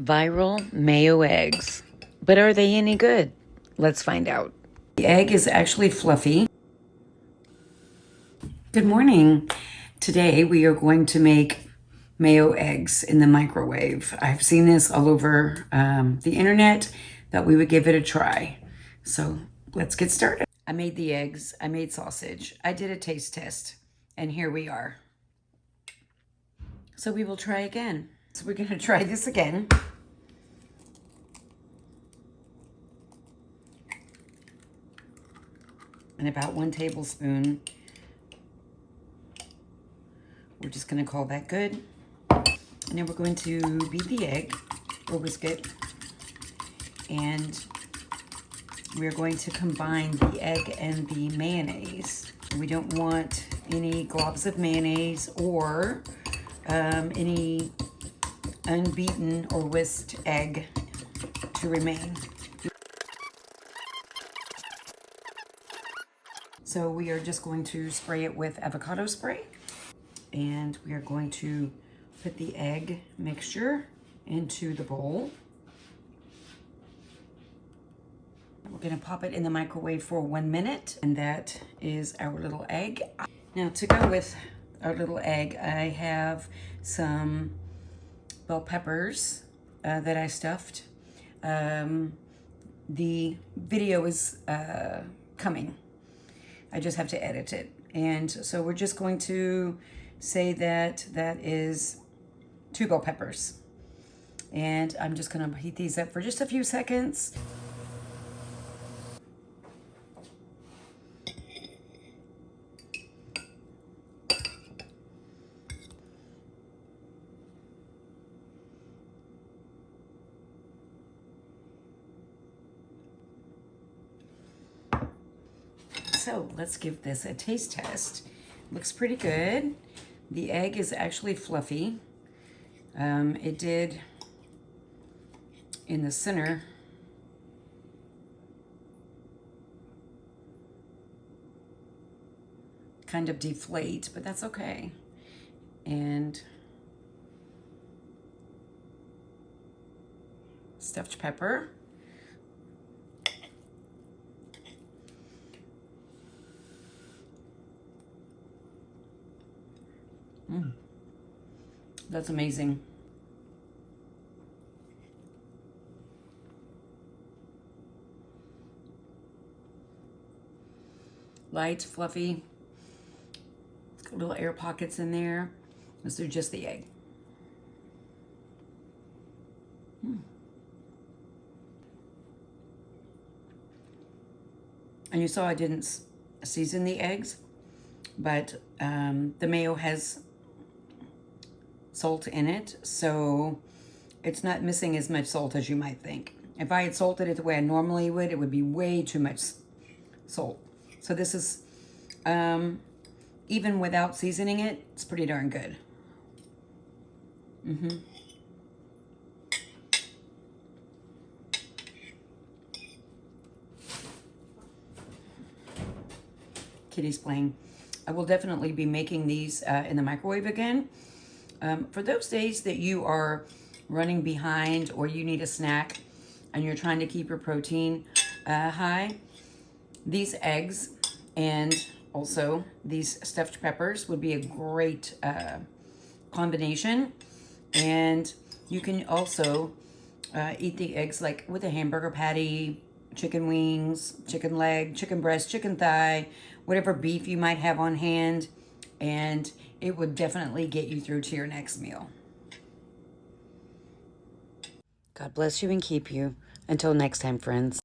Viral Mayo eggs. But are they any good? Let's find out. The egg is actually fluffy. Good morning. Today we are going to make Mayo eggs in the microwave. I've seen this all over the internet, that we would give it a try. So let's get started. I made the eggs, I made sausage, I did a taste test, and here we are. So we will try again. So we're gonna try this again. And about 1 tablespoon. We're just gonna call that good. And then we're going to beat the egg or whisk it. And we're going to combine the egg and the mayonnaise. We don't want any globs of mayonnaise or any unbeaten or whisked egg to remain. So we are just going to spray it with avocado spray. And we are going to put the egg mixture into the bowl. We're gonna pop it in the microwave for 1 minute, and that is our little egg. Now to go with our little egg, I have some bell peppers that I stuffed. The video is coming. I just have to edit it. And so we're just going to say that that is 2 bell peppers. And I'm just gonna heat these up for just a few seconds. So let's give this a taste test. Looks pretty good. The egg is actually fluffy. It did in the center kind of deflate, but that's okay. And stuffed pepper. That's amazing. Light, fluffy. It's got little air pockets in there. Let's do just the egg. And you saw I didn't season the eggs, but the mayo has salt in it, so it's not missing as much salt as you might think. If I had salted it the way I normally would, it would be way too much salt. So this is, even without seasoning it, it's pretty darn good. Kitty's playing. I will definitely be making these in the microwave again. For those days that you are running behind or you need a snack and you're trying to keep your protein high, these eggs and also these stuffed peppers would be a great combination. And you can also eat the eggs like with a hamburger patty, chicken wings, chicken leg, chicken breast, chicken thigh, whatever beef you might have on hand, and it would definitely get you through to your next meal. God bless you and keep you. Until next time, friends.